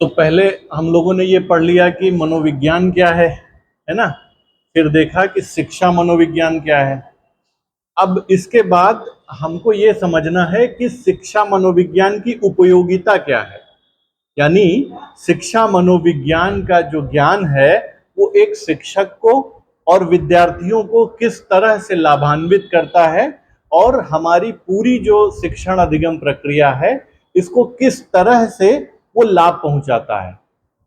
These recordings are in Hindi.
तो पहले हम लोगों ने ये पढ़ लिया कि मनोविज्ञान क्या है ना। फिर देखा कि शिक्षा मनोविज्ञान क्या है। अब इसके बाद हमको ये समझना है कि शिक्षा मनोविज्ञान की उपयोगिता क्या है। यानी शिक्षा मनोविज्ञान का जो ज्ञान है वो एक शिक्षक को और विद्यार्थियों को किस तरह से लाभान्वित करता है और हमारी पूरी जो शिक्षण अधिगम प्रक्रिया है इसको किस तरह से वो लाभ पहुंचाता है।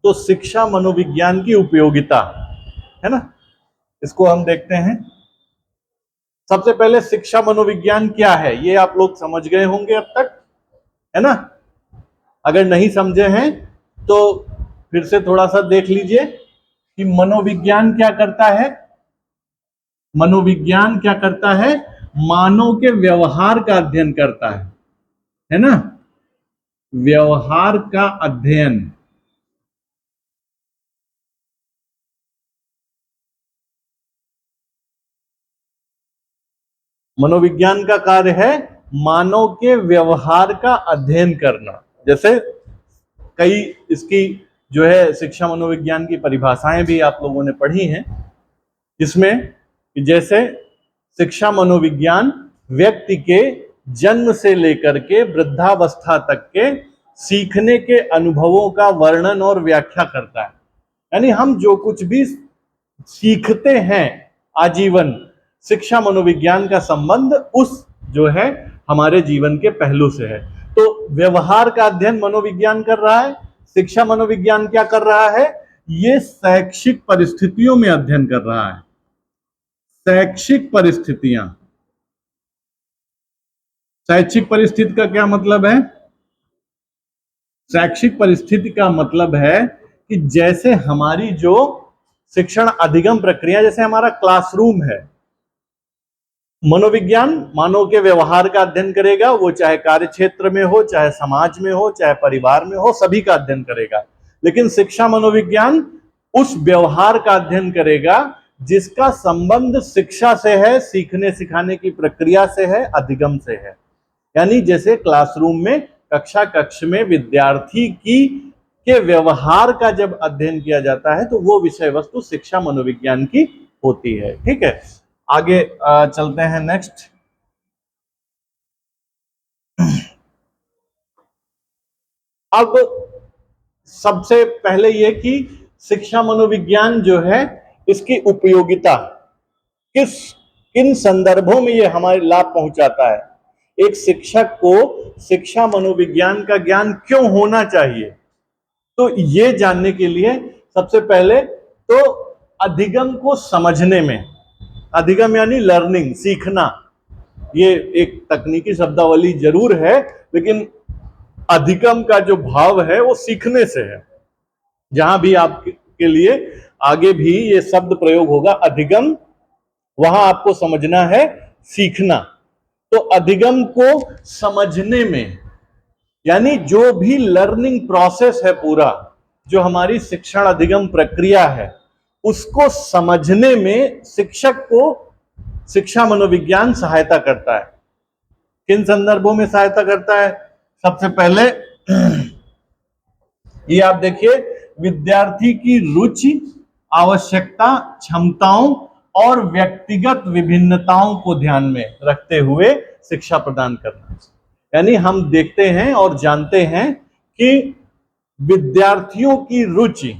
तो शिक्षा मनोविज्ञान की उपयोगिता है ना, इसको हम देखते हैं। सबसे पहले शिक्षा मनोविज्ञान क्या है ये आप लोग समझ गए होंगे अब तक, है ना। अगर नहीं समझे हैं तो फिर से थोड़ा सा देख लीजिए कि मनोविज्ञान क्या करता है। मनोविज्ञान क्या करता है, मानव के व्यवहार का अध्ययन करता है ना। व्यवहार का अध्ययन, मनोविज्ञान का कार्य है मानव के व्यवहार का अध्ययन करना। जैसे कई इसकी जो है शिक्षा मनोविज्ञान की परिभाषाएं भी आप लोगों ने पढ़ी हैं, जिसमें जैसे शिक्षा मनोविज्ञान व्यक्ति के जन्म से लेकर के वृद्धावस्था तक के सीखने के अनुभवों का वर्णन और व्याख्या करता है। यानी हम जो कुछ भी सीखते हैं आजीवन, शिक्षा मनोविज्ञान का संबंध उस जो है हमारे जीवन के पहलू से है। तो व्यवहार का अध्ययन मनोविज्ञान कर रहा है। शिक्षा मनोविज्ञान क्या कर रहा है, ये शैक्षिक परिस्थितियों में अध्ययन कर रहा है। शैक्षिक परिस्थितियां, शैक्षिक परिस्थिति का क्या मतलब है। शैक्षिक परिस्थिति का मतलब है कि जैसे हमारी जो शिक्षण अधिगम प्रक्रिया, जैसे हमारा क्लासरूम है, मनोविज्ञान मानव के व्यवहार का अध्ययन करेगा, वो चाहे कार्य क्षेत्र में हो, चाहे समाज में हो, चाहे परिवार में हो, सभी का अध्ययन करेगा। लेकिन शिक्षा मनोविज्ञान उस व्यवहार का अध्ययन करेगा जिसका संबंध शिक्षा से है, सीखने सिखाने की प्रक्रिया से है, अधिगम से है। यानी जैसे क्लासरूम में, कक्ष में विद्यार्थी की के व्यवहार का जब अध्ययन किया जाता है तो वो विषय वस्तु शिक्षा मनोविज्ञान की होती है। ठीक है, आगे चलते हैं नेक्स्ट। अब सबसे पहले ये कि शिक्षा मनोविज्ञान जो है इसकी उपयोगिता किन संदर्भों में ये हमारे लाभ पहुंचाता है। एक शिक्षक को शिक्षा मनोविज्ञान का ज्ञान क्यों होना चाहिए, तो ये जानने के लिए सबसे पहले तो अधिगम को समझने में, अधिगम यानी लर्निंग, सीखना, ये एक तकनीकी शब्दावली जरूर है लेकिन अधिगम का जो भाव है वो सीखने से है। जहां भी आपके लिए आगे भी ये शब्द प्रयोग होगा अधिगम, वहां आपको समझना है सीखना। तो अधिगम को समझने में, यानी जो भी लर्निंग प्रोसेस है पूरा, जो हमारी शिक्षण अधिगम प्रक्रिया है, उसको समझने में शिक्षक को शिक्षा मनोविज्ञान सहायता करता है। किन संदर्भों में सहायता करता है, सबसे पहले ये आप देखिए, विद्यार्थी की रुचि, आवश्यकता, क्षमताओं और व्यक्तिगत विभिन्नताओं को ध्यान में रखते हुए शिक्षा प्रदान करना। यानी हम देखते हैं और जानते हैं कि विद्यार्थियों की रुचि,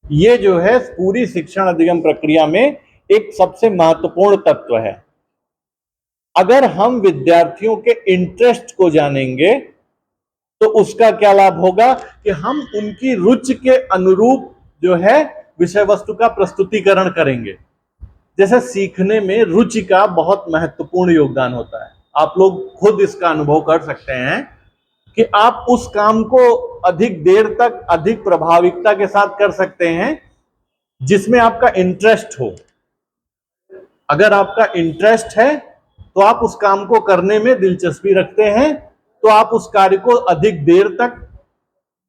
ये जो है पूरी शिक्षण अधिगम प्रक्रिया में एक सबसे महत्वपूर्ण तत्व है। अगर हम विद्यार्थियों के इंटरेस्ट को जानेंगे तो उसका क्या लाभ होगा कि हम उनकी रुचि के अनुरूप जो है विषय वस्तु का प्रस्तुतिकरण करेंगे। जैसे सीखने में रुचि का बहुत महत्वपूर्ण योगदान होता है। आप लोग खुद इसका अनुभव कर सकते हैं कि आप उस काम को अधिक देर तक अधिक प्रभाविकता के साथ कर सकते हैं जिसमें आपका इंटरेस्ट हो। अगर आपका इंटरेस्ट है तो आप उस काम को करने में दिलचस्पी रखते हैं, तो आप उस कार्य को अधिक देर तक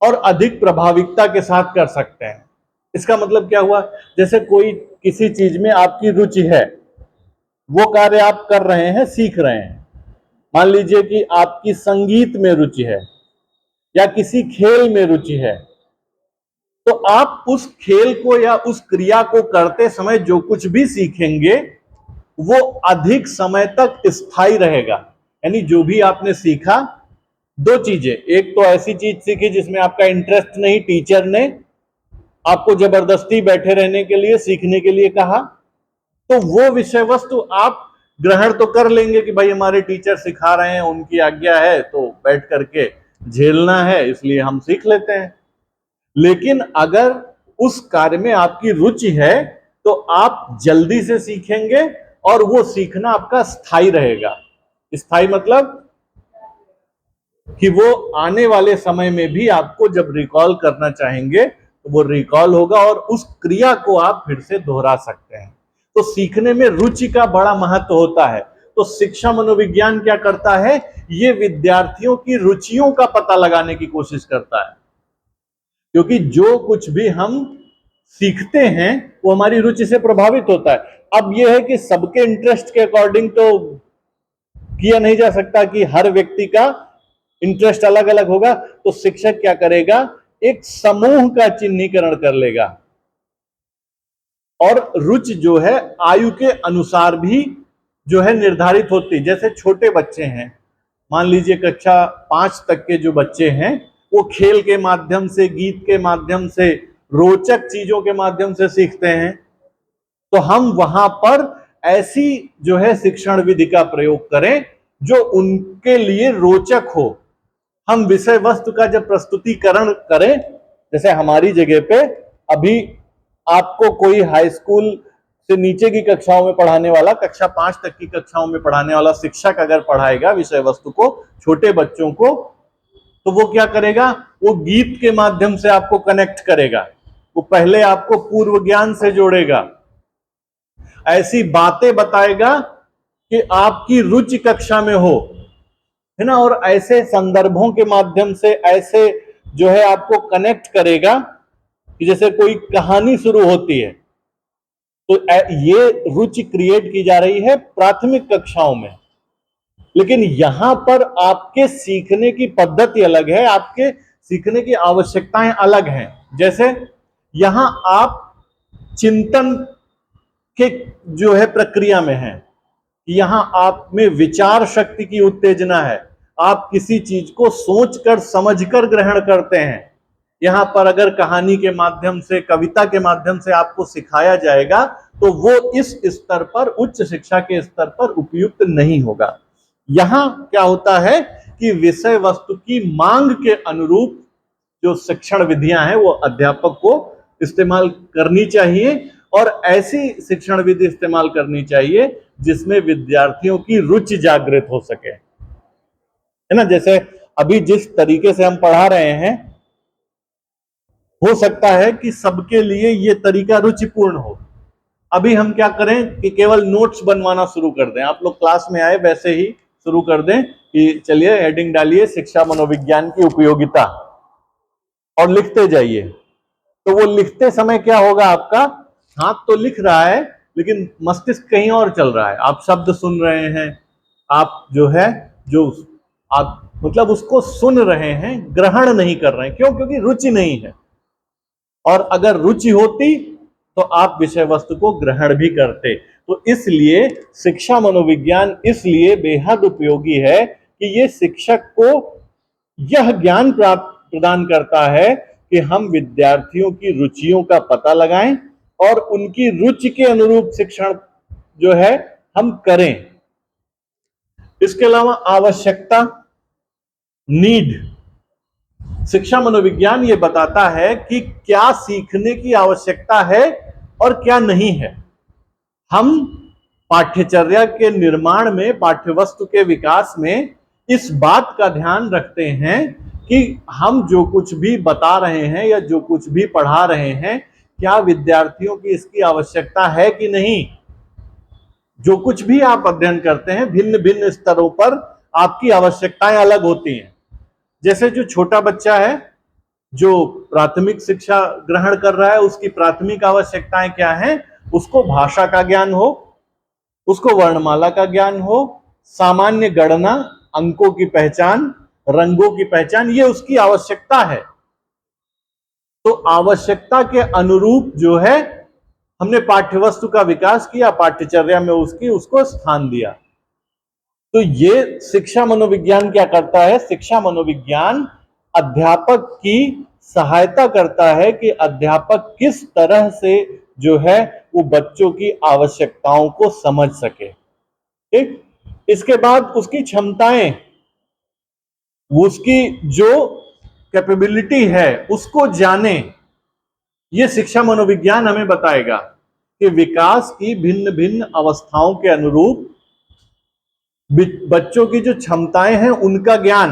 और अधिक प्रभाविकता के साथ कर सकते हैं। इसका मतलब क्या हुआ, जैसे कोई किसी चीज में आपकी रुचि है, वो कार्य आप कर रहे हैं, सीख रहे हैं। मान लीजिए कि आपकी संगीत में रुचि है या किसी खेल में रुचि है, तो आप उस खेल को या उस क्रिया को करते समय जो कुछ भी सीखेंगे वो अधिक समय तक स्थायी रहेगा। यानी जो भी आपने सीखा, दो चीजें, एक तो ऐसी चीज सीखी जिसमें आपका इंटरेस्ट नहीं, टीचर ने आपको जबरदस्ती बैठे रहने के लिए, सीखने के लिए कहा, तो वो विषय वस्तु आप ग्रहण तो कर लेंगे कि भाई हमारे टीचर सिखा रहे हैं, उनकी आज्ञा है तो बैठ करके झेलना है, इसलिए हम सीख लेते हैं। लेकिन अगर उस कार्य में आपकी रुचि है तो आप जल्दी से सीखेंगे और वो सीखना आपका स्थायी रहेगा। स्थायी मतलब कि वो आने वाले समय में भी आपको जब रिकॉल करना चाहेंगे तो वो रिकॉल होगा और उस क्रिया को आप फिर से दोहरा सकते हैं। तो सीखने में रुचि का बड़ा महत्व होता है। तो शिक्षा मनोविज्ञान क्या करता है, ये विद्यार्थियों की रुचियों का पता लगाने की कोशिश करता है, क्योंकि जो कुछ भी हम सीखते हैं वो हमारी रुचि से प्रभावित होता है। अब यह है कि सबके इंटरेस्ट के अकॉर्डिंग तो किया नहीं जा सकता कि हर व्यक्ति का इंटरेस्ट अलग अलग होगा, तो शिक्षक क्या करेगा, एक समूह का चिन्हीकरण कर लेगा और रुचि जो है आयु के अनुसार भी जो है निर्धारित होती है। जैसे छोटे बच्चे हैं, मान लीजिए कक्षा 5 तक के जो बच्चे हैं, वो खेल के माध्यम से, गीत के माध्यम से, रोचक चीजों के माध्यम से सीखते हैं, तो हम वहां पर ऐसी जो है शिक्षण विधि का प्रयोग करें जो उनके लिए रोचक हो। हम विषय वस्तु का जब प्रस्तुतिकरण करें, जैसे हमारी जगह पे अभी आपको कोई हाई स्कूल से नीचे की कक्षाओं में पढ़ाने वाला, कक्षा 5 तक की कक्षाओं में पढ़ाने वाला शिक्षक अगर पढ़ाएगा विषय वस्तु को छोटे बच्चों को, तो वो क्या करेगा, वो गीत के माध्यम से आपको कनेक्ट करेगा, वो पहले आपको पूर्व ज्ञान से जोड़ेगा, ऐसी बातें बताएगा कि आपकी रुचि कक्षा में हो, है ना, और ऐसे संदर्भों के माध्यम से ऐसे जो है आपको कनेक्ट करेगा कि जैसे कोई कहानी शुरू होती है, तो ये रुचि क्रिएट की जा रही है प्राथमिक कक्षाओं में। लेकिन यहां पर आपके सीखने की पद्धति अलग है, आपके सीखने की आवश्यकताएं अलग हैं। जैसे यहां आप चिंतन के जो है प्रक्रिया में हैं, यहां आप में विचार शक्ति की उत्तेजना है, आप किसी चीज को सोचकर समझकर ग्रहण करते हैं। यहां पर अगर कहानी के माध्यम से, कविता के माध्यम से आपको सिखाया जाएगा तो वो इस स्तर पर, उच्च शिक्षा के स्तर पर उपयुक्त नहीं होगा। यहां क्या होता है कि विषय वस्तु की मांग के अनुरूप जो शिक्षण विधियां हैं वो अध्यापक को इस्तेमाल करनी चाहिए और ऐसी शिक्षण विधि इस्तेमाल करनी चाहिए जिसमें विद्यार्थियों की रुचि जागृत हो सके, है ना। जैसे अभी जिस तरीके से हम पढ़ा रहे हैं, हो सकता है कि सबके लिए ये तरीका रुचिपूर्ण हो। अभी हम क्या करें कि केवल नोट्स बनवाना शुरू कर दें, आप लोग क्लास में आए वैसे ही शुरू कर दें कि चलिए हेडिंग डालिए शिक्षा मनोविज्ञान की उपयोगिता और लिखते जाइए। तो वो लिखते समय क्या होगा, आपका हाथ तो लिख रहा है लेकिन मस्तिष्क कहीं और चल रहा है, आप शब्द सुन रहे हैं, आप जो है जो आप मतलब उसको सुन रहे हैं, ग्रहण नहीं कर रहे हैं। क्यों? क्योंकि रुचि नहीं है। और अगर रुचि होती तो आप विषय वस्तु को ग्रहण भी करते। तो इसलिए शिक्षा मनोविज्ञान इसलिए बेहद उपयोगी है कि ये शिक्षक को यह ज्ञान प्रदान करता है कि हम विद्यार्थियों की रुचियों का पता लगाएं और उनकी रुचि के अनुरूप शिक्षण जो है हम करें। इसके अलावा आवश्यकता, नीड, शिक्षा मनोविज्ञान ये बताता है कि क्या सीखने की आवश्यकता है और क्या नहीं है। हम पाठ्यचर्या के निर्माण में, पाठ्यवस्तु के विकास में इस बात का ध्यान रखते हैं कि हम जो कुछ भी बता रहे हैं या जो कुछ भी पढ़ा रहे हैं, क्या विद्यार्थियों की इसकी आवश्यकता है कि नहीं। जो कुछ भी आप अध्ययन करते हैं, भिन्न भिन्न स्तरों पर आपकी आवश्यकताएं अलग होती हैं। जैसे जो छोटा बच्चा है जो प्राथमिक शिक्षा ग्रहण कर रहा है, उसकी प्राथमिक आवश्यकताएं क्या हैं, उसको भाषा का ज्ञान हो, उसको वर्णमाला का ज्ञान हो, सामान्य गणना, अंकों की पहचान, रंगों की पहचान, ये उसकी आवश्यकता है। तो आवश्यकता के अनुरूप जो है हमने पाठ्यवस्तु का विकास किया, पाठ्यचर्या में उसको स्थान दिया। तो ये शिक्षा मनोविज्ञान क्या करता है? शिक्षा मनोविज्ञान अध्यापक की सहायता करता है कि अध्यापक किस तरह से जो है वो बच्चों की आवश्यकताओं को समझ सके। ठीक, इसके बाद उसकी क्षमताएं, उसकी जो कैपेबिलिटी है उसको जाने। ये शिक्षा मनोविज्ञान हमें बताएगा कि विकास की भिन्न भिन्न अवस्थाओं के अनुरूप बच्चों की जो क्षमताएं हैं उनका ज्ञान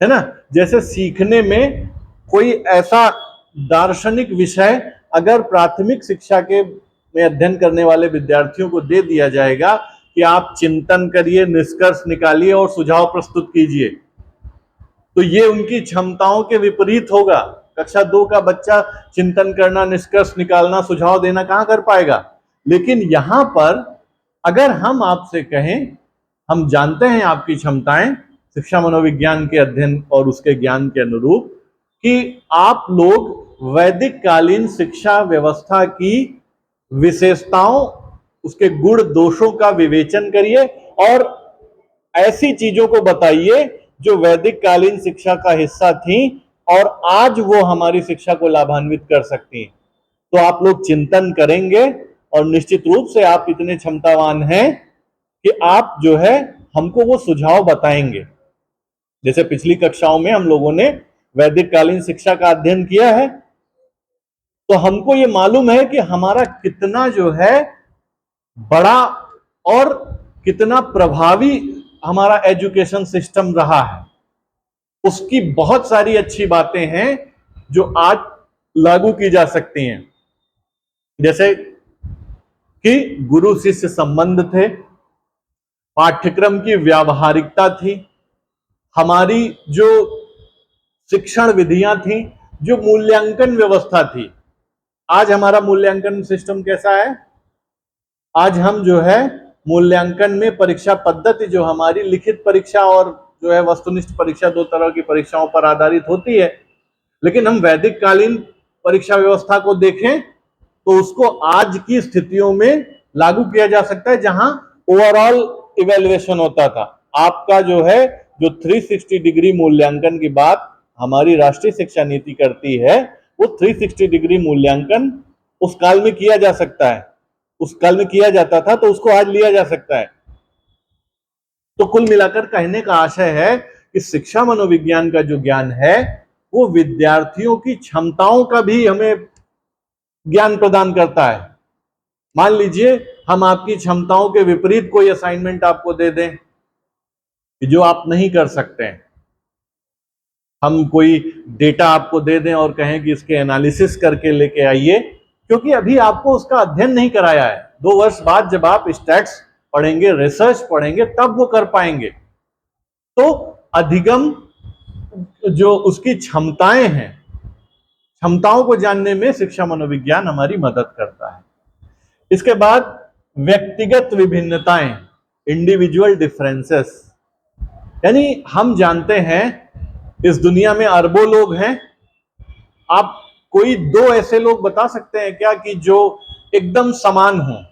है ना। जैसे सीखने में कोई ऐसा दार्शनिक विषय अगर प्राथमिक शिक्षा के में अध्ययन करने वाले विद्यार्थियों को दे दिया जाएगा कि आप चिंतन करिए, निष्कर्ष निकालिए और सुझाव प्रस्तुत कीजिए, तो ये उनकी क्षमताओं के विपरीत होगा। कक्षा 2 का बच्चा चिंतन करना, निष्कर्ष निकालना, सुझाव देना कहां कर पाएगा। लेकिन यहां पर अगर हम आपसे कहें, हम जानते हैं आपकी क्षमताएं शिक्षा मनोविज्ञान के अध्ययन और उसके ज्ञान के अनुरूप, कि आप लोग वैदिक कालीन शिक्षा व्यवस्था की विशेषताओं, उसके गुण दोषों का विवेचन करिए और ऐसी चीजों को बताइए जो वैदिक कालीन शिक्षा का हिस्सा थी और आज वो हमारी शिक्षा को लाभान्वित कर सकती हैं। तो आप लोग चिंतन करेंगे और निश्चित रूप से आप इतने क्षमतावान हैं कि आप जो है हमको वो सुझाव बताएंगे। जैसे पिछली कक्षाओं में हम लोगों ने वैदिक कालीन शिक्षा का अध्ययन किया है, तो हमको ये मालूम है कि हमारा कितना जो है बड़ा और कितना प्रभावी हमारा एजुकेशन सिस्टम रहा है। उसकी बहुत सारी अच्छी बातें हैं जो आज लागू की जा सकती हैं, जैसे कि गुरु शिष्य संबंध थे, पाठ्यक्रम की व्यावहारिकता थी, हमारी जो शिक्षण विधियां थी, जो मूल्यांकन व्यवस्था थी। आज हमारा मूल्यांकन सिस्टम कैसा है? आज हम जो है मूल्यांकन में परीक्षा पद्धति, जो हमारी लिखित परीक्षा और जो है वस्तुनिष्ठ परीक्षा, 2 तरह की परीक्षाओं पर आधारित होती है। लेकिन हम वैदिक कालीन परीक्षा व्यवस्था को देखें तो उसको आज की स्थितियों में लागू किया जा सकता है, जहां ओवरऑल इवैल्यूएशन होता था। आपका जो है जो 360 डिग्री मूल्यांकन की बात हमारी राष्ट्रीय शिक्षा नीति करती है, वो 360 डिग्री मूल्यांकन उस काल में किया जा सकता है, उस काल में किया जाता था, तो उसको आज लिया जा सकता है। तो कुल मिलाकर कहने का आशय है कि शिक्षा मनोविज्ञान का जो ज्ञान है वो विद्यार्थियों की क्षमताओं का भी हमें ज्ञान प्रदान करता है। मान लीजिए हम आपकी क्षमताओं के विपरीत कोई असाइनमेंट आपको दे दें जो आप नहीं कर सकते हैं, हम कोई डेटा आपको दे दें और कहें कि इसके एनालिसिस करके लेके आइए, क्योंकि अभी आपको उसका अध्ययन नहीं कराया है। 2 वर्ष बाद जब आप स्टैट्स पढ़ेंगे, रिसर्च पढ़ेंगे, तब वो कर पाएंगे। तो अधिगम जो उसकी क्षमताएं हैं, क्षमताओं को जानने में शिक्षा मनोविज्ञान हमारी मदद करता है। इसके बाद व्यक्तिगत विभिन्नताएं, इंडिविजुअल डिफरेंसेस, यानी हम जानते हैं इस दुनिया में अरबों लोग हैं। आप कोई 2 ऐसे लोग बता सकते हैं क्या कि जो एकदम समान हो?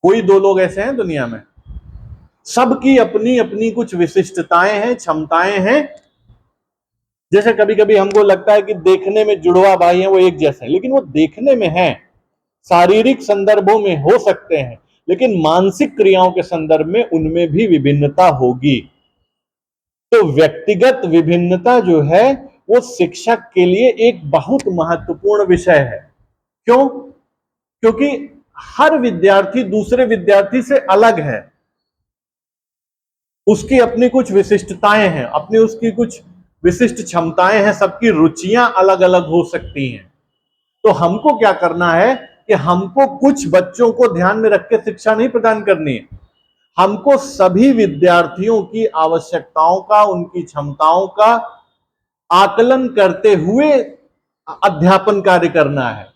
कोई 2 लोग ऐसे हैं दुनिया में? सबकी अपनी अपनी कुछ विशिष्टताएं हैं, क्षमताएं हैं। जैसे कभी कभी हमको लगता है कि देखने में जुड़वा भाई हैं, वो एक जैसे हैं, लेकिन वो देखने में हैं, शारीरिक संदर्भों में हो सकते हैं, लेकिन मानसिक क्रियाओं के संदर्भ में उनमें भी विभिन्नता होगी। तो व्यक्तिगत विभिन्नता जो है वो शिक्षक के लिए एक बहुत महत्वपूर्ण विषय है। क्यों? क्योंकि हर विद्यार्थी दूसरे विद्यार्थी से अलग है, उसकी अपनी कुछ विशिष्टताएं हैं, अपनी उसकी कुछ विशिष्ट क्षमताएं हैं, सबकी रुचियां अलग अलग हो सकती हैं। तो हमको क्या करना है कि हमको कुछ बच्चों को ध्यान में रख के शिक्षा नहीं प्रदान करनी है, हमको सभी विद्यार्थियों की आवश्यकताओं का, उनकी क्षमताओं का आकलन करते हुए अध्यापन कार्य करना है।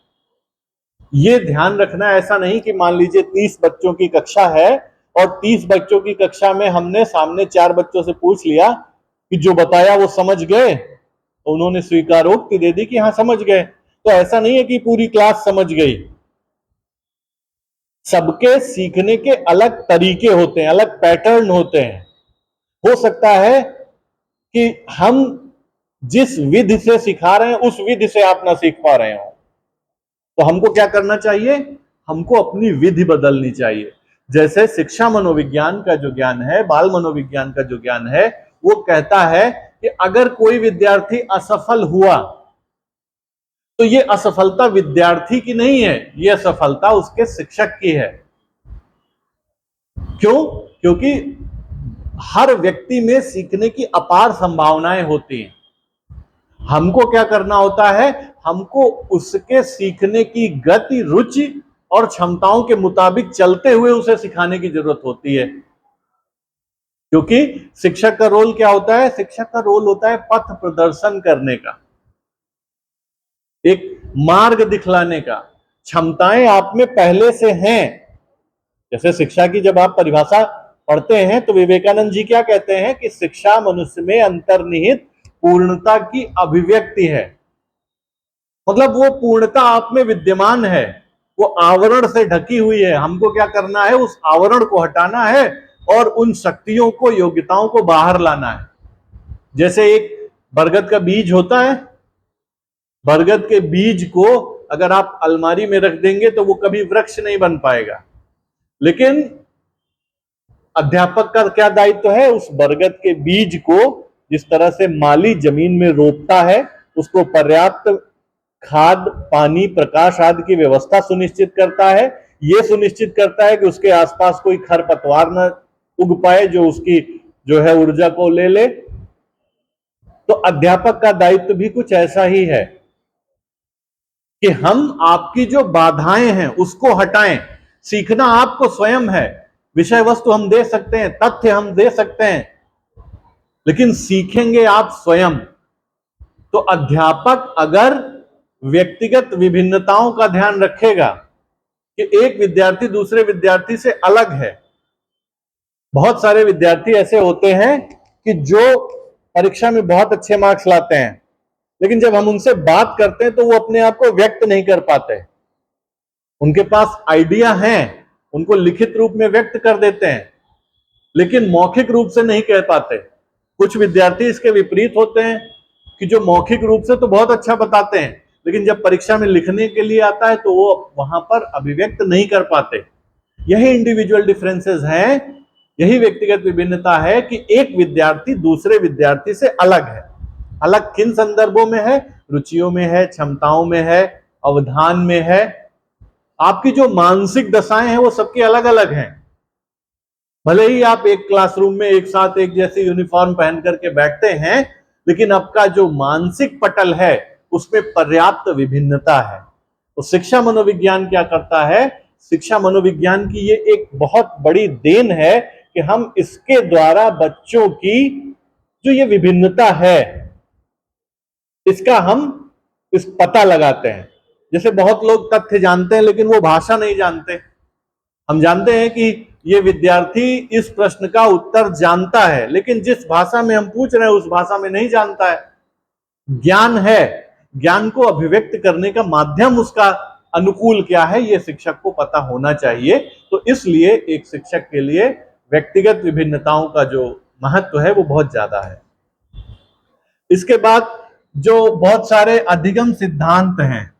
ये ध्यान रखना, ऐसा नहीं कि मान लीजिए 30 बच्चों की कक्षा है और 30 बच्चों की कक्षा में हमने सामने 4 बच्चों से पूछ लिया कि जो बताया वो समझ गए, तो उन्होंने स्वीकारोक्ति दे दी कि हाँ समझ गए। तो ऐसा नहीं है कि पूरी क्लास समझ गई, सबके सीखने के अलग तरीके होते हैं, अलग पैटर्न होते हैं। हो सकता है कि हम जिस विधि से सिखा रहे हैं उस विधि से आप ना सीख पा रहे हो, तो हमको क्या करना चाहिए, हमको अपनी विधि बदलनी चाहिए। जैसे शिक्षा मनोविज्ञान का जो ज्ञान है, बाल मनोविज्ञान का जो ज्ञान है, वो कहता है कि अगर कोई विद्यार्थी असफल हुआ तो ये असफलता विद्यार्थी की नहीं है, ये असफलता उसके शिक्षक की है। क्यों? क्योंकि हर व्यक्ति में सीखने की अपार संभावनाएं होती हैं। हमको क्या करना होता है, हमको उसके सीखने की गति, रुचि और क्षमताओं के मुताबिक चलते हुए उसे सिखाने की जरूरत होती है। क्योंकि शिक्षक का रोल क्या होता है, शिक्षक का रोल होता है पथ प्रदर्शन करने का, एक मार्ग दिखलाने का। क्षमताएं आप में पहले से हैं। जैसे शिक्षा की जब आप परिभाषा पढ़ते हैं तो विवेकानंद जी क्या कहते हैं कि शिक्षा मनुष्य में अंतर्निहित पूर्णता की अभिव्यक्ति है। मतलब वो पूर्णता आप में विद्यमान है, वो आवरण से ढकी हुई है। हमको क्या करना है, उस आवरण को हटाना है और उन शक्तियों को, योग्यताओं को बाहर लाना है। जैसे एक बरगद का बीज होता है, बरगद के बीज को अगर आप अलमारी में रख देंगे तो वो कभी वृक्ष नहीं बन पाएगा। लेकिन अध्यापक का क्या दायित्व है, उस बरगद के बीज को जिस तरह से माली जमीन में रोपता है, उसको पर्याप्त खाद, पानी, प्रकाश आदि की व्यवस्था सुनिश्चित करता है, यह सुनिश्चित करता है कि उसके आसपास कोई खरपतवार न उग पाए जो उसकी जो है ऊर्जा को ले ले। तो अध्यापक का दायित्व भी कुछ ऐसा ही है कि हम आपकी जो बाधाएं हैं उसको हटाएं। सीखना आपको स्वयं है, विषय वस्तु हम दे सकते हैं, तथ्य हम दे सकते हैं, लेकिन सीखेंगे आप स्वयं। तो अध्यापक अगर व्यक्तिगत विभिन्नताओं का ध्यान रखेगा कि एक विद्यार्थी दूसरे विद्यार्थी से अलग है। बहुत सारे विद्यार्थी ऐसे होते हैं कि जो परीक्षा में बहुत अच्छे मार्क्स लाते हैं, लेकिन जब हम उनसे बात करते हैं तो वो अपने आप को व्यक्त नहीं कर पाते। उनके पास आइडिया हैं, उनको लिखित रूप में व्यक्त कर देते हैं, लेकिन मौखिक रूप से नहीं कह पाते। कुछ विद्यार्थी इसके विपरीत होते हैं कि जो मौखिक रूप से तो बहुत अच्छा बताते हैं, लेकिन जब परीक्षा में लिखने के लिए आता है तो वो वहां पर अभिव्यक्त नहीं कर पाते। यही इंडिविजुअल डिफरेंसेस हैं, यही व्यक्तिगत विभिन्नता है कि एक विद्यार्थी दूसरे विद्यार्थी से अलग है। अलग किन संदर्भों में है, रुचियों में है, क्षमताओं में है, अवधान में है। आपकी जो मानसिक दशाएं हैं वो सबकी अलग अलग हैं। भले ही आप एक क्लासरूम में एक साथ एक जैसी यूनिफॉर्म पहन करके बैठते हैं, लेकिन आपका जो मानसिक पटल है उसमें पर्याप्त विभिन्नता है। तो शिक्षा मनोविज्ञान क्या करता है, शिक्षा मनोविज्ञान की ये एक बहुत बड़ी देन है कि हम इसके द्वारा बच्चों की जो ये विभिन्नता है इसका हम इस पता लगाते हैं। जैसे बहुत लोग तथ्य जानते हैं लेकिन वो भाषा नहीं जानते। हम जानते हैं कि ये विद्यार्थी इस प्रश्न का उत्तर जानता है, लेकिन जिस भाषा में हम पूछ रहे हैं उस भाषा में नहीं जानता है। ज्ञान है, ज्ञान को अभिव्यक्त करने का माध्यम उसका अनुकूल क्या है, ये शिक्षक को पता होना चाहिए। तो इसलिए एक शिक्षक के लिए व्यक्तिगत विभिन्नताओं का जो महत्व है वो बहुत ज्यादा है। इसके बाद जो बहुत सारे अधिगम सिद्धांत हैं,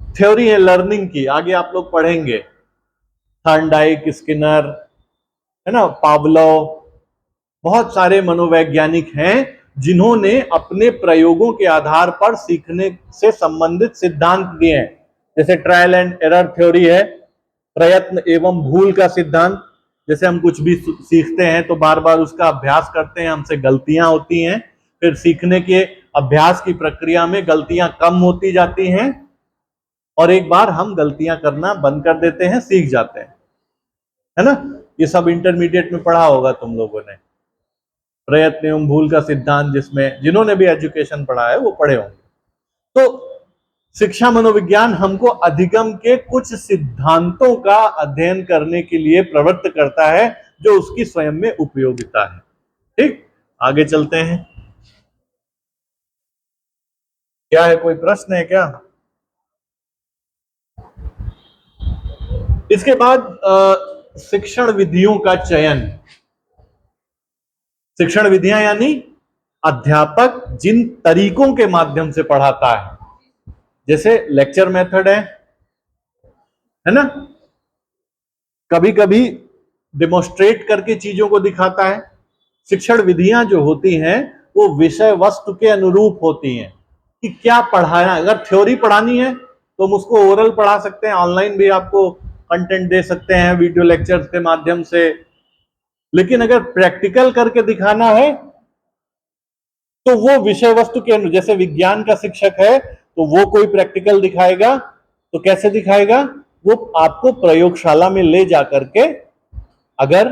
थ्योरी है लर्निंग की, आगे आप लोग पढ़ेंगे। थॉर्नडाइक, स्किनर, है ना, पावलोव, बहुत सारे मनोवैज्ञानिक हैं जिन्होंने अपने प्रयोगों के आधार पर सीखने से संबंधित सिद्धांत दिए हैं। जैसे ट्रायल एंड एरर थ्योरी है, प्रयत्न एवं भूल का सिद्धांत। जैसे हम कुछ भी सीखते हैं तो बार बार उसका अभ्यास करते हैं, हमसे गलतियां होती हैं, फिर सीखने के अभ्यास की प्रक्रिया में गलतियां कम होती जाती हैं और एक बार हम गलतियां करना बंद कर देते हैं, सीख जाते हैं, है ना। ये सब इंटरमीडिएट में पढ़ा होगा तुम लोगों ने, प्रयत्न एवं भूल का सिद्धांत, जिसमें जिन्होंने भी एजुकेशन पढ़ा है वो पढ़े होंगे। तो शिक्षा मनोविज्ञान हमको अधिगम के कुछ सिद्धांतों का अध्ययन करने के लिए प्रवृत्त करता है जो उसकी स्वयं में उपयोगिता है। ठीक, आगे चलते हैं। क्या है, कोई प्रश्न है क्या? इसके बाद शिक्षण विधियों का चयन। शिक्षण विधियां यानी अध्यापक जिन तरीकों के माध्यम से पढ़ाता है, जैसे लेक्चर मेथड है ना, कभी कभी डिमोस्ट्रेट करके चीजों को दिखाता है। शिक्षण विधियां जो होती हैं वो विषय वस्तु के अनुरूप होती हैं कि क्या पढ़ाना। अगर थ्योरी पढ़ानी है तो हम उसको ओरल पढ़ा सकते हैं, ऑनलाइन भी आपको कंटेंट दे सकते हैं वीडियो लेक्चर्स के माध्यम से। लेकिन अगर प्रैक्टिकल करके दिखाना है तो वो विषय वस्तु के अनुरूप, जैसे विज्ञान का शिक्षक है तो वो कोई प्रैक्टिकल दिखाएगा तो कैसे दिखाएगा, वो आपको प्रयोगशाला में ले जाकर के, अगर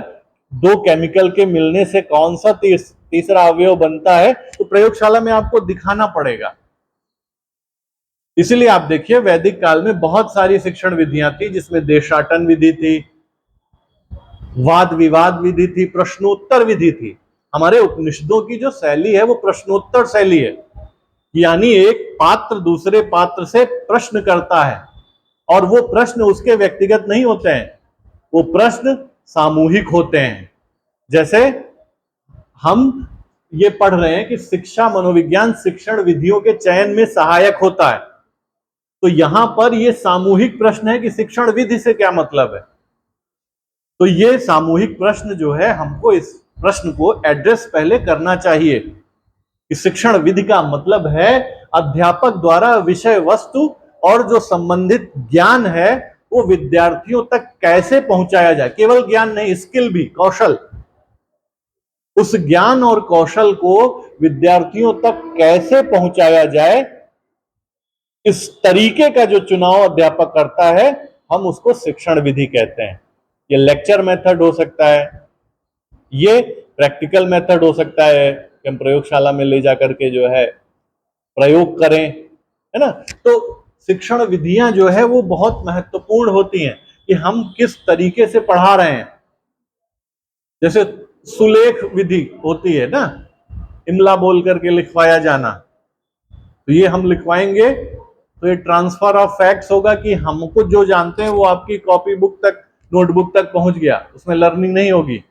दो केमिकल के मिलने से कौन सा तीसरा अवयव बनता है तो प्रयोगशाला में आपको दिखाना पड़ेगा। इसलिए आप देखिए वैदिक काल में बहुत सारी शिक्षण विधियां थी, जिसमें देशाटन विधि थी, वाद विवाद विधि थी, प्रश्नोत्तर विधि थी। हमारे उपनिषदों की जो शैली है वो प्रश्नोत्तर शैली है, यानी एक पात्र दूसरे पात्र से प्रश्न करता है और वो प्रश्न उसके व्यक्तिगत नहीं होते हैं, वो प्रश्न सामूहिक होते हैं। जैसे हम ये पढ़ रहे हैं कि शिक्षा मनोविज्ञान शिक्षण विधियों के चयन में सहायक होता है, तो यहां पर ये सामूहिक प्रश्न है कि शिक्षण विधि से क्या मतलब है। तो ये सामूहिक प्रश्न जो है, हमको इस प्रश्न को एड्रेस पहले करना चाहिए कि शिक्षण विधि का मतलब है अध्यापक द्वारा विषय वस्तु और जो संबंधित ज्ञान है वो विद्यार्थियों तक कैसे पहुंचाया जाए। केवल ज्ञान नहीं, स्किल भी, कौशल। उस ज्ञान और कौशल को विद्यार्थियों तक कैसे पहुंचाया जाए, इस तरीके का जो चुनाव अध्यापक करता है हम उसको शिक्षण विधि कहते हैं। ये लेक्चर मेथड हो सकता है, ये प्रैक्टिकल मेथड हो सकता है कि हम प्रयोगशाला में ले जाकर के जो है प्रयोग करें, है ना। तो शिक्षण विधियां जो है वो बहुत महत्वपूर्ण होती हैं कि हम किस तरीके से पढ़ा रहे हैं। जैसे सुलेख विधि होती है ना, इमला बोल करके लिखवाया जाना, तो ये हम लिखवाएंगे तो ये ट्रांसफर ऑफ फैक्ट्स होगा कि हमको जो जानते हैं वो आपकी कॉपी बुक तक, नोटबुक तक पहुंच गया, उसमें लर्निंग नहीं होगी,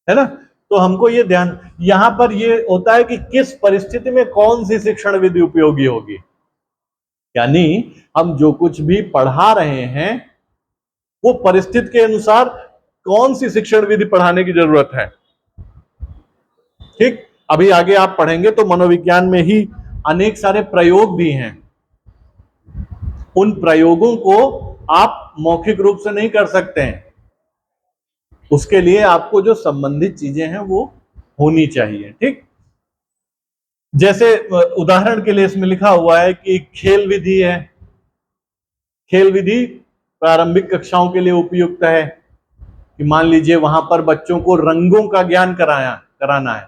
है ना। तो हमको ये ध्यान, यहां पर ये होता है कि किस परिस्थिति में कौन सी शिक्षण विधि उपयोगी होगी, यानी हम जो कुछ भी पढ़ा रहे हैं वो परिस्थिति के अनुसार कौन सी शिक्षण विधि पढ़ाने की जरूरत है। ठीक, अभी आगे आप पढ़ेंगे तो मनोविज्ञान में ही अनेक सारे प्रयोग भी हैं। उन प्रयोगों को आप मौखिक रूप से नहीं कर सकते हैं, उसके लिए आपको जो संबंधित चीजें हैं वो होनी चाहिए। ठीक, जैसे उदाहरण के लिए इसमें लिखा हुआ है कि खेल विधि है। खेल विधि प्रारंभिक कक्षाओं के लिए उपयुक्त है कि मान लीजिए वहां पर बच्चों को रंगों का ज्ञान कराना है,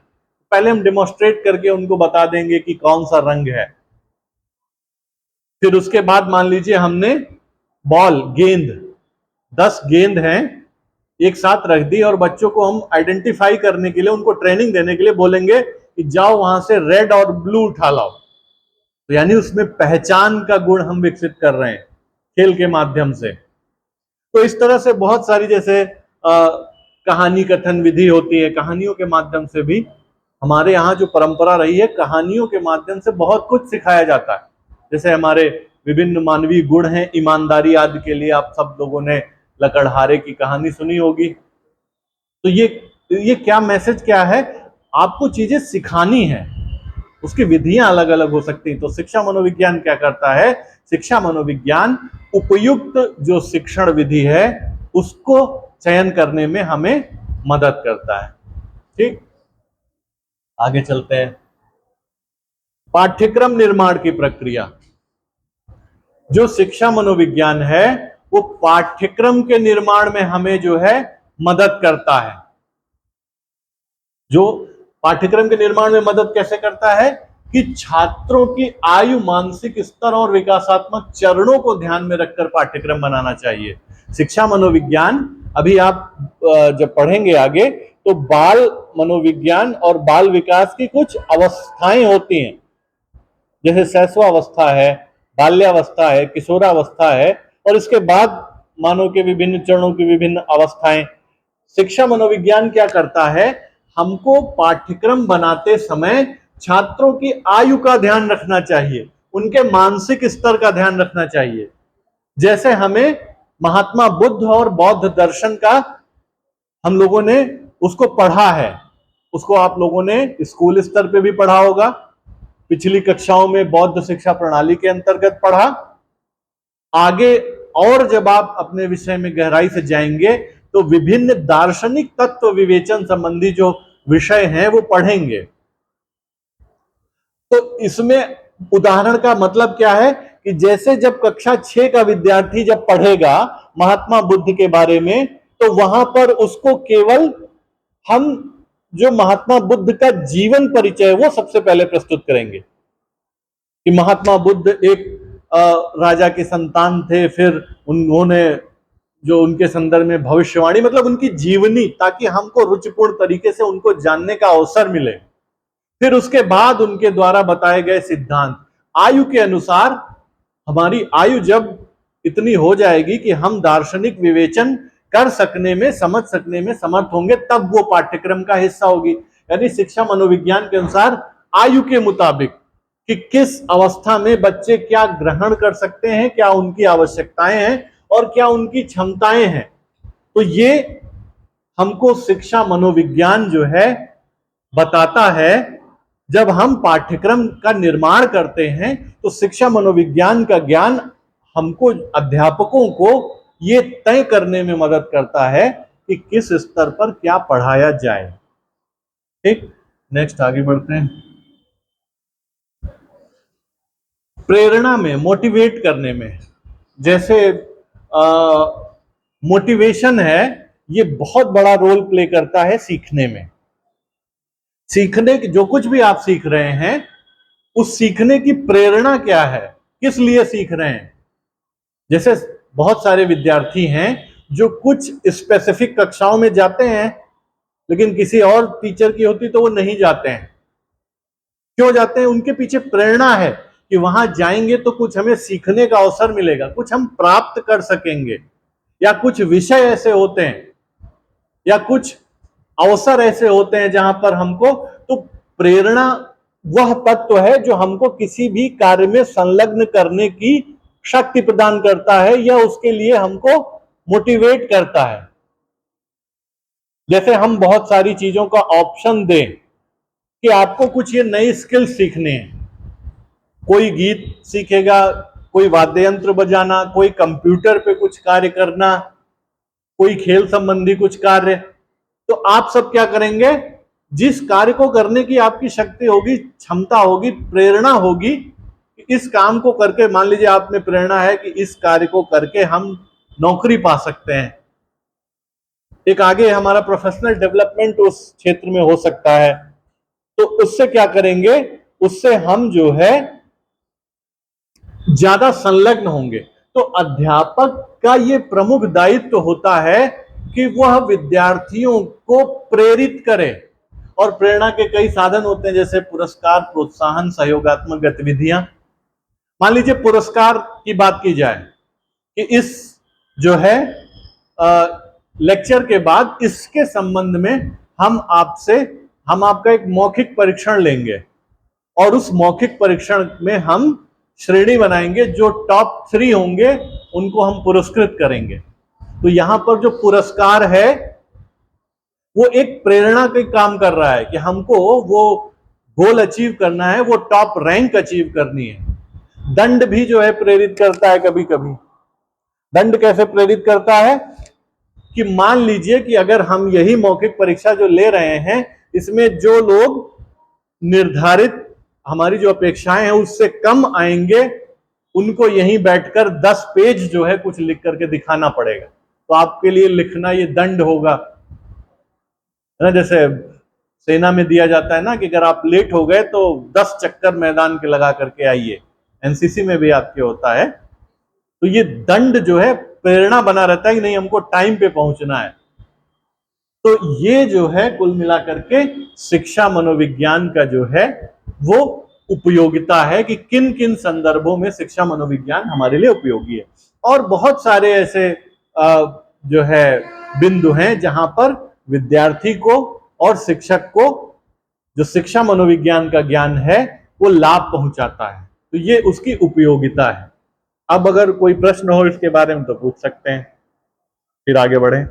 पहले हम डेमोस्ट्रेट करके उनको बता देंगे कि कौन सा रंग है। फिर उसके बाद मान लीजिए हमने बॉल, गेंद, 10 गेंद हैं, एक साथ रख दी और बच्चों को हम आइडेंटिफाई करने के लिए, उनको ट्रेनिंग देने के लिए बोलेंगे कि जाओ वहां से रेड और ब्लू उठा लाओ। तो यानी उसमें पहचान का गुण हम विकसित कर रहे हैं खेल के माध्यम से। तो इस तरह से बहुत सारी, जैसे कहानी कथन विधि होती है, कहानियों के माध्यम से भी हमारे यहाँ जो परंपरा रही है, कहानियों के माध्यम से बहुत कुछ सिखाया जाता है। जैसे हमारे विभिन्न मानवीय गुण हैं, ईमानदारी आदि के लिए आप सब लोगों ने लकड़हारे की कहानी सुनी होगी। तो ये क्या मैसेज क्या है, आपको चीजें सिखानी है, उसकी विधियां अलग अलग हो सकती हैं। तो शिक्षा मनोविज्ञान क्या करता है, शिक्षा मनोविज्ञान उपयुक्त जो शिक्षण विधि है उसको चयन करने में हमें मदद करता है। ठीक, आगे चलते हैं। पाठ्यक्रम निर्माण की प्रक्रिया। जो शिक्षा मनोविज्ञान है वो पाठ्यक्रम के निर्माण में हमें जो है मदद करता है। जो पाठ्यक्रम के निर्माण में मदद कैसे करता है कि छात्रों की आयु, मानसिक स्तर और विकासात्मक चरणों को ध्यान में रखकर पाठ्यक्रम बनाना चाहिए। शिक्षा मनोविज्ञान, अभी आप जब पढ़ेंगे आगे तो बाल मनोविज्ञान और बाल विकास की कुछ अवस्थाएं होती हैं। जैसे शैशवावस्था है, बाल्यावस्था है, किशोरावस्था है, और इसके बाद मानव के विभिन्न चरणों की विभिन्न अवस्थाएं। शिक्षा मनोविज्ञान क्या करता है, हमको पाठ्यक्रम बनाते समय छात्रों की आयु का ध्यान रखना चाहिए, उनके मानसिक स्तर का ध्यान रखना चाहिए। जैसे हमें महात्मा बुद्ध और बौद्ध दर्शन का हम लोगों ने उसको पढ़ा है, उसको आप लोगों ने स्कूल स्तर पे भी पढ़ा होगा, पिछली कक्षाओं में बौद्ध शिक्षा प्रणाली के अंतर्गत पढ़ा। आगे और जब आप अपने विषय में गहराई से जाएंगे तो विभिन्न दार्शनिक तत्व विवेचन संबंधी जो विषय हैं वो पढ़ेंगे। तो इसमें उदाहरण का मतलब क्या है कि जैसे जब कक्षा 6 का विद्यार्थी जब पढ़ेगा महात्मा बुद्ध के बारे में, तो वहां पर उसको केवल हम जो महात्मा बुद्ध का जीवन परिचय वो सबसे पहले प्रस्तुत करेंगे कि महात्मा बुद्ध एक राजा के संतान थे, फिर उन्होंने जो उनके संदर्भ में भविष्यवाणी, मतलब उनकी जीवनी, ताकि हमको रुचिपूर्ण तरीके से उनको जानने का अवसर मिले। फिर उसके बाद उनके द्वारा बताए गए सिद्धांत आयु के अनुसार, हमारी आयु जब इतनी हो जाएगी कि हम दार्शनिक विवेचन कर सकने में, समझ सकने में समर्थ होंगे, तब वो पाठ्यक्रम का हिस्सा होगी। यानी शिक्षा मनोविज्ञान के अनुसार आयु के मुताबिक कि किस अवस्था में बच्चे क्या ग्रहण कर सकते हैं, क्या उनकी आवश्यकताएं हैं और क्या उनकी क्षमताएं हैं। तो ये हमको शिक्षा मनोविज्ञान जो है बताता है। जब हम पाठ्यक्रम का निर्माण करते हैं तो शिक्षा मनोविज्ञान का ज्ञान हमको, अध्यापकों को ये तय करने में मदद करता है कि किस स्तर पर क्या पढ़ाया जाए। ठीक, नेक्स्ट आगे बढ़ते हैं। प्रेरणा में, मोटिवेट करने में, जैसे मोटिवेशन है, ये बहुत बड़ा रोल प्ले करता है सीखने में। सीखने की जो कुछ भी आप सीख रहे हैं, उस सीखने की प्रेरणा क्या है, किस लिए सीख रहे हैं। जैसे बहुत सारे विद्यार्थी हैं जो कुछ स्पेसिफिक कक्षाओं में जाते हैं, लेकिन किसी और टीचर की होती तो वो नहीं जाते हैं। क्यों जाते हैं? उनके पीछे प्रेरणा है कि वहां जाएंगे तो कुछ हमें सीखने का अवसर मिलेगा, कुछ हम प्राप्त कर सकेंगे, या कुछ विषय ऐसे होते हैं या कुछ अवसर ऐसे होते हैं जहां पर हमको, तो प्रेरणा वह तत्व है जो हमको किसी भी कार्य में संलग्न करने की शक्ति प्रदान करता है या उसके लिए हमको मोटिवेट करता है। जैसे हम बहुत सारी चीजों का ऑप्शन दें कि आपको कुछ ये नई स्किल सीखने हैं, कोई गीत सीखेगा, कोई वाद्य यंत्र बजाना, कोई कंप्यूटर पे कुछ कार्य करना, कोई खेल संबंधी कुछ कार्य, तो आप सब क्या करेंगे? जिस कार्य को करने की आपकी शक्ति होगी, क्षमता होगी, प्रेरणा होगी, इस काम को करके, मान लीजिए आप में प्रेरणा है कि इस कार्य को करके हम नौकरी पा सकते हैं, एक आगे हमारा प्रोफेशनल डेवलपमेंट उस क्षेत्र में हो सकता है, तो उससे क्या करेंगे? उससे हम जो है ज्यादा संलग्न होंगे। तो अध्यापक का ये प्रमुख दायित्व होता है कि वह विद्यार्थियों को प्रेरित करे, और प्रेरणा के कई साधन होते हैं, जैसे पुरस्कार, प्रोत्साहन, सहयोगात्मक गतिविधियां। मान लीजिए पुरस्कार की बात की जाए कि इस जो है लेक्चर के बाद इसके संबंध में हम आपका एक मौखिक परीक्षण लेंगे, और उस मौखिक परीक्षण में हम श्रेणी बनाएंगे, जो टॉप 3 होंगे उनको हम पुरस्कृत करेंगे। तो यहां पर जो पुरस्कार है वो एक प्रेरणा के काम कर रहा है कि हमको वो गोल अचीव करना है, वो टॉप रैंक अचीव करनी है। दंड भी जो है प्रेरित करता है कभी कभी। दंड कैसे प्रेरित करता है कि मान लीजिए कि अगर हम यही मौखिक परीक्षा जो ले रहे हैं, इसमें जो लोग निर्धारित हमारी जो अपेक्षाएं हैं उससे कम आएंगे, उनको यहीं बैठकर 10 पेज जो है कुछ लिख करके दिखाना पड़ेगा। तो आपके लिए लिखना ये दंड होगा, है ना। जैसे सेना में दिया जाता है ना कि अगर आप लेट हो गए तो 10 चक्कर मैदान के लगा करके आइए। एनसीसी में भी आपके होता है। तो ये दंड जो है प्रेरणा बना रहता है कि नहीं, हमको टाइम पे पहुंचना है। तो ये जो है कुल मिलाकर के शिक्षा मनोविज्ञान का जो है वो उपयोगिता है कि किन किन संदर्भों में शिक्षा मनोविज्ञान हमारे लिए उपयोगी है। और बहुत सारे ऐसे जो है बिंदु हैं जहां पर विद्यार्थी को और शिक्षक को जो शिक्षा मनोविज्ञान का ज्ञान है वो लाभ पहुंचाता है, तो ये उसकी उपयोगिता है। अब अगर कोई प्रश्न हो इसके बारे में तो पूछ सकते हैं, फिर आगे बढ़े।